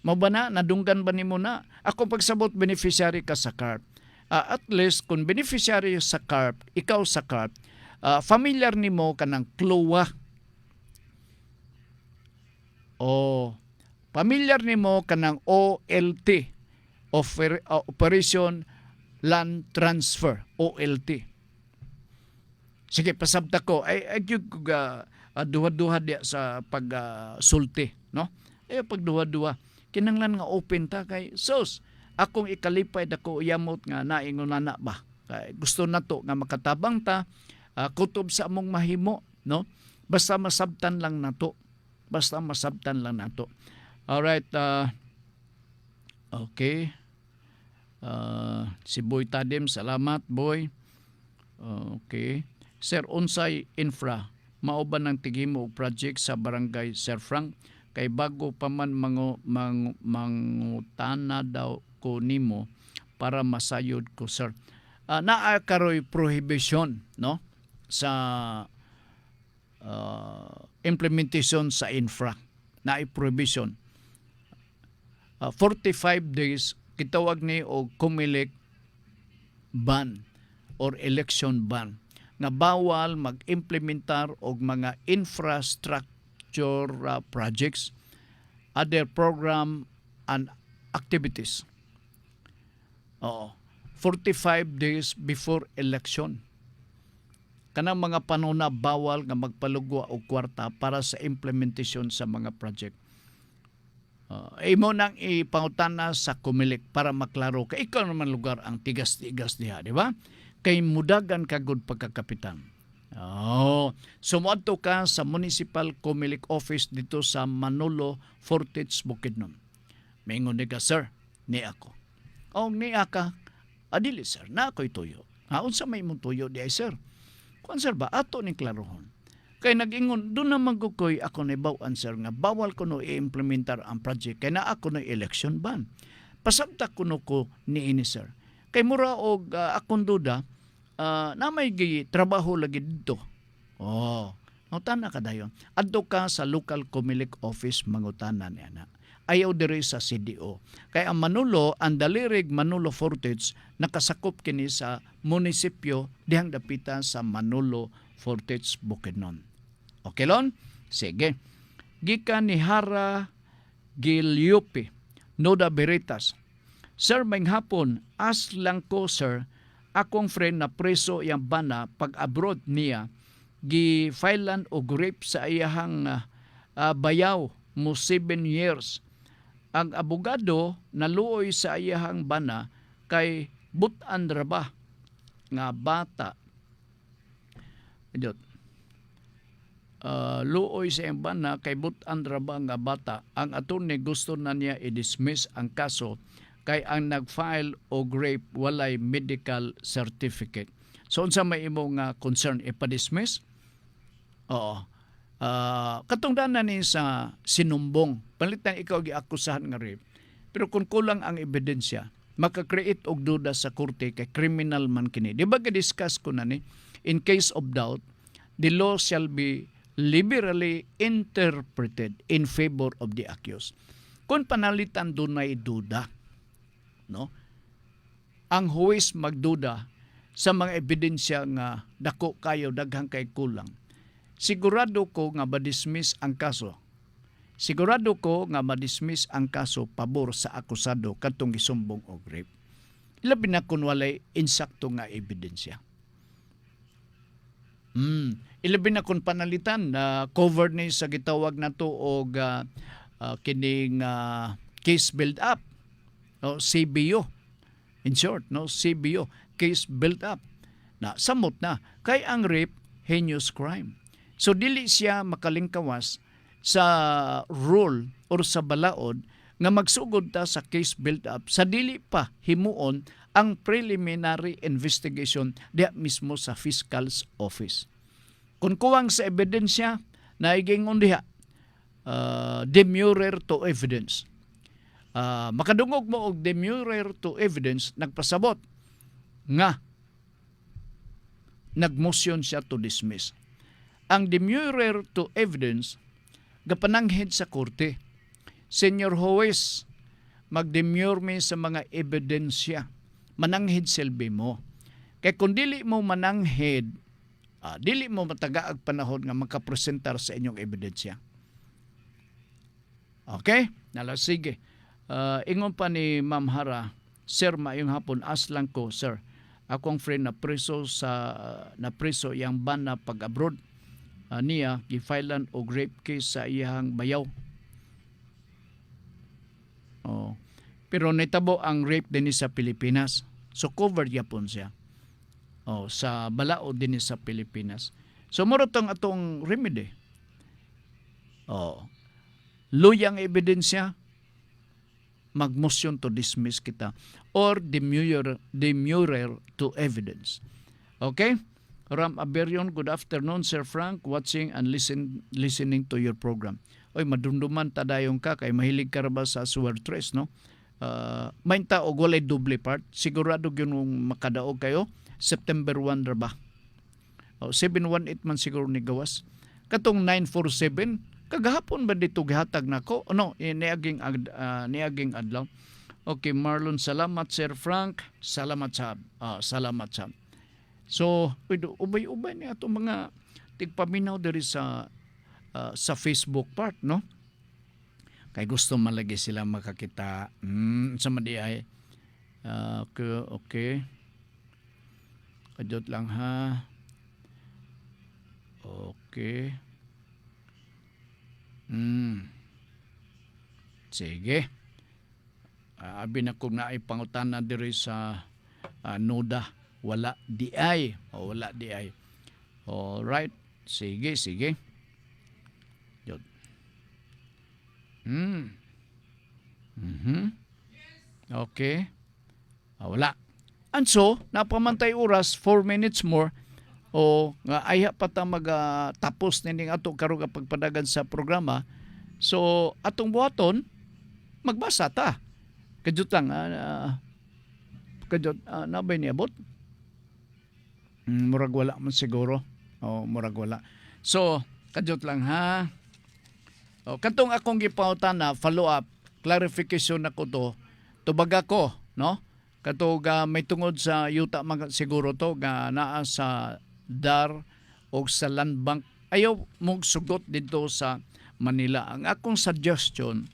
Mabana, nadunggan ba nimo na? Ako pagsabot beneficiary ka sa CARP. At least kung beneficiary sa CARP, ikaw sa CARP, familiar nimo kanang CLOA. Familiar nimo kanang OLT, Operation Land Transfer, OLT. Sige, pasabta ko. Ay duha-duha diya sa pagsulti, no? Pagduha-duha. Kinanglan nga open ta kay sus. Akong ikalipay dako yamot nga naingon na ba. Kay gusto nato nga makatabang ta, kutob sa among mahimo, no? Basta masabtan lang nato. Alright, okay. Si Boy Tadim, salamat Boy. Okay. Sir, unsay infra mao ba ng tigimo og project sa barangay Sir Frank kay bago pa man mangutana daw ko nimo para masayod ko, sir. Naa karoy prohibition, no, sa implementation sa infra. Naay prohibition. 45 days kitawag ni og COMELEC ban or election ban nga bawal mag-implementar og mga infrastructure projects, other program and activities. 45 days before election. Kanang mga panuna bawal nga magpalugwa og kwarta para sa implementation sa mga project. Imo nang ipangutana sa Comelec para maklaro kay ikaw naman lugar ang tigas-tigas diha, di ba? Kay mudagan kagud pagkakapitan. Sumuadto ka sa Municipal Comelec office dito sa Manolo, Fortich, Bukidnon. Maingon ni ka, sir, ni ako. Ni aka, adili sir, na ako'y tuyo. Unsa may mong tuyo di ay sir? Kung sir ba, ato ni klarohon. Kay nag-ingon, doon naman kukoy ako na ibawan sir nga bawal ko no i-implementar ang project kay na ako na election ban. Pasabta ko no ko ni ini sir. Kay mura og akong duda, na may trabaho lagi dito. Mangutana ka dayon. Adto ka sa local Comelec office mangutana niya na. Ayaw diri sa CDO. Kay ang Manolo, ang Dalirig Manolo Fortich, nakasakop kini sa munisipyo dihang dapitan sa Manolo Fortich, Bukidnon. Okay lon? Sige. Gikan ni Hara Giliope, Noda Veritas. Sir, may hapon, as lang ko sir, akong friend na preso yang bana pag-abroad niya, gi-filean og rape sa iyahang bayaw mo 7 years. Ang abogado naluoy sa iyahang bana kay butan ra ba nga bata. Luoy sa iyang bana kay butan ra ba nga bata. Ang attorney gusto na niya i-dismiss ang kaso kay ang nag-file og rape walay medical certificate. So unsa may imo nga concern ipa-dismiss? Oo. Katungdan na ni sa sinumbong. Palitan ikaw giakusahan nga rape. Pero kung kulang ang ebidensya, maka-create og duda sa korte kay criminal man kini. Di ba ga-discuss ko na ni? In case of doubt, the law shall be liberally interpreted in favor of the accused. Kung panalitan dunay duda, no? Ang huwis magduda sa mga ebidensya nga dako kayo daghang kay kulang. Sigurado ko nga ma-dismiss ang kaso. Sigurado ko nga ma-dismiss ang kaso pabor sa akusado kadtong gisumbong og rape. Ilabi na kung walay insakto nga ebidensya. Ilabi na kung panalitan na covered ni sa gitawag nato og kining case build up. No, CBO. In short, no, CBO, case build up. Na samot na kay ang rape heinous crime. So dili siya makalingkawas sa rule or sa balaod nga magsugod ta sa case build up sa dili pa himuon ang preliminary investigation diha mismo sa fiscal's office. Kung kuwang sa ebidensya naigingon diha demurrer to evidence. Makadungog mo og demurrer to evidence nagpasabot nga nagmotion siya to dismiss. Ang demurrer to evidence gapananghid sa korte. Senior Huwes, magdemure mi sa mga ebidensya. Mananghid silbi mo. Kaya kung dili mo mananghid, dili mo matagaag panahon nga makapresentar sa inyong ebidensya. Okay? Sige. Ingon pa ni Ma'am Hara, sir, maayong hapon, aslang ko, sir. Akong friend na preso yang ban na pag-abroad. Niya gifilean og rape case sa iyang bayaw. Pero nitabo ang rape din sa Pilipinas. So covered yapon siya. Sa balao din sa Pilipinas. So moro tong atong remedy. Luyang ebidensya, magmotion to dismiss kita or demurrer to evidence. Okay? Ram Aberion, good afternoon, Sir Frank, watching and listening to your program. Oy, madumduman tadayong ka, kay mahilig ka ba sa Sword Tres, no? Mainta og walay double part, sigurado yun makadaog kayo, September 1 ra ba? 718 man siguro ni gawas. Katong 947, kagahapon ba dito gihatag nako? Niaging adlaw. Okay, Marlon, salamat Sir Frank, salamat sa. So, ubay-ubay niya itong mga tigpaminaw dari sa Facebook part, no? Kay gusto malagi sila makakita. Sa madi ay. Okay. Kadot lang ha. Okay. Sige. Abi na kung naay pangutana diri sa NODA. Wala di ay. O wala di ay. Alright. Sige, sige. Yun. Okay. Wala. And so, napamantay oras, 4 minutes more, o nga ayha pa ta tapos nining ato karong pagpadagan sa programa. So, atong buhaton, magbasa ta. Kadyot lang, nabay niabot? Murag wala man siguro. Murag wala. So, kadyot lang ha. Katong akong gipautan na follow-up, clarification na ko to, tubag ako, no? Katong may tungod sa yuta siguro to, naa sa DAR o sa Land Bank. Ayaw mong sugot dito sa Manila. Ang akong suggestion,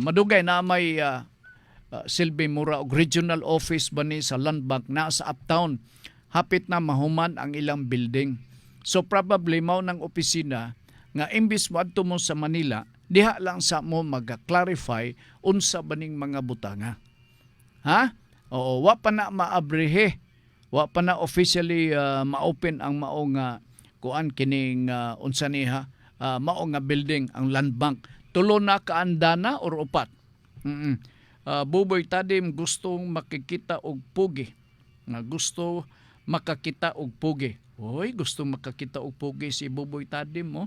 madugay na may silbi mura og regional office ba ni sa Land Bank na sa uptown. Hapit na mahuman ang ilang building. So probably mao nang opisina nga imbis mo adto mo sa Manila, diha lang sa mo mag-clarify unsa baning mga butanga. Ha? Oo, wa pa na maabrehe. Wa pa na officially ma-open ang mao nga kuan kining unsa niha mao nga building ang Land Bank. Tulo na kaandana or upat. Buboy Tadim gustong makikita og pugi. Nga gusto makakita og pugi. Oy, gusto makakita og pugi si Buboy Tadim mo.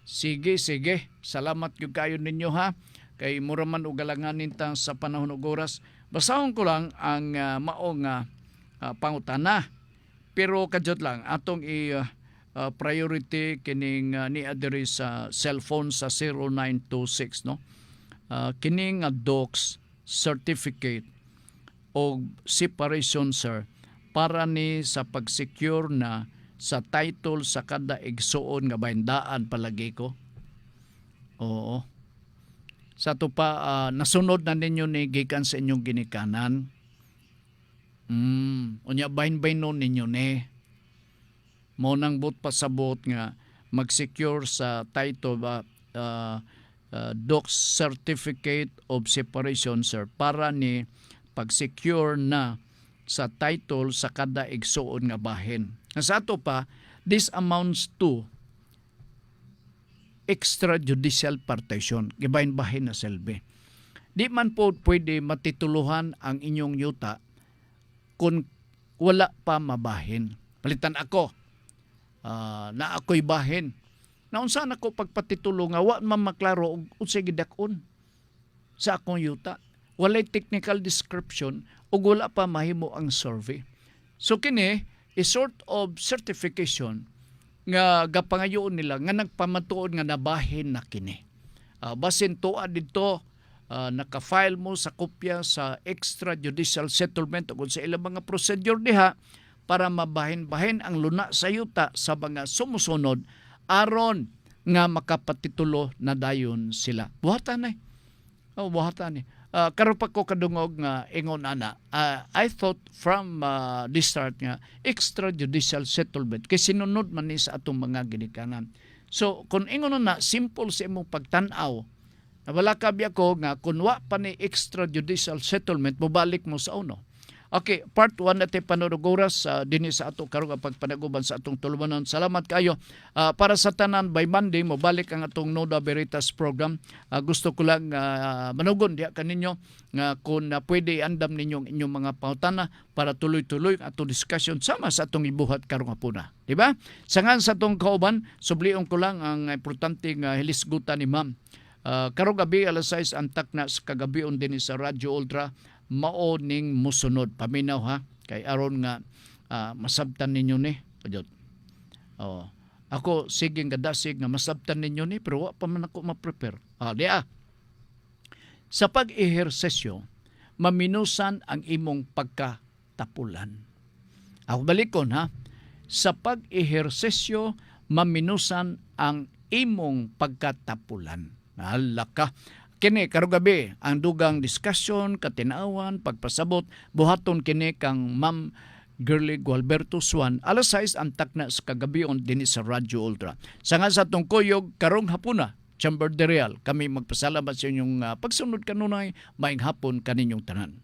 Sige, sige. Salamat gyud kayo ninyo ha. Kay mura man og galanganin ta sa panahon og oras. Basahon ko lang ang mao nga pangutana. Pero kadyot lang atong priority kining ni adiri sa cellphone sa 0926 no. Kining docs certificate o separation sir para ni sa pag-secure na sa title sa kada igsuon nga bayandaan palagi ko. Oo. Sa to pa nasunod na ninyo ni gikan sa inyong ginikanan. Unya bahin-bahin ninyo ni. Mo nang but pasabot nga mag-secure sa title docs certificate of separation sir para ni pag-secure na sa title sa kada igsuon nga bahin. Sa ato pa, this amounts to extrajudicial partition, gibahin-bahin na selbe. Di man po pwede matituluhan ang inyong yuta kung wala pa mabahin. Palitan ako, na ako'y bahin. Naunsan ako pagpatitulo nga, wa man maklaro unsay gidakon sa akong yuta. Walay technical description o wala pa mahimo ang survey. So kini is sort of certification nga gapangayoon nila nga nagpamatuod nga nabahin na kini. Basin tuwa dito naka-file mo sa kopya sa extrajudicial settlement o sa ilang mga procedure diha para mabahin-bahin ang luna sa yuta sa mga sumusunod aron nga makapatitulo na dayon sila. Buhatan buhatan karon pa ko kadungog nga ingon ana. I thought from the start nga extrajudicial settlement kay sinunod man ni sa atong mga ginikanan. So kung ingon na simple sa imong pagtan-aw, wala kabi ako nga kung wa pa ni extrajudicial settlement mobalik mo sa uno. Okay, part 1 natin panurugoras dinhi sa ato karong pagpanaguban sa atong tulumanon. Salamat kayo. Para sa tanan by Monday mobalik ang atong Noda Veritas program. Gusto ko lang manugon diha kaninyo nga kung pwede andam ninyo inyong mga pautana para tuloy-tuloy ang atong discussion sama sa atong ibuhat karong hapuna. Di ba? Sangan sa atong kauban, sublion ko lang ang importante nga hilisgutan ni Ma'am. Karong gabi alas 6 antak na sa kagabion din sa Radyo Ultra mao ning musunod paminaw ha kay aron nga masabtan ninyo ni pajot. Ako sige gadasig nga masabtan ninyo ni pero wa pa man ako ma-prepare. Dia. Sa pag-ehersesyo maminusan ang imong pagkatapulan. Ako balikon ha. Sa pag-ehersesyo maminusan ang imong pagkatapulan. Alaka. Kini karong gabi ang dugang discussion, katinawan, pagpasabot, buhaton kini kang Ma'am Girly Gualberto Swan. Alas 6 ang takna sa kagabion din sa Radyo Ultra. Sanga sa tong kuyog karong hapuna, Chamber de Real. Kami magpasalamat sa inyong pagsunod kanunay, maayong hapon kaninyong tanan.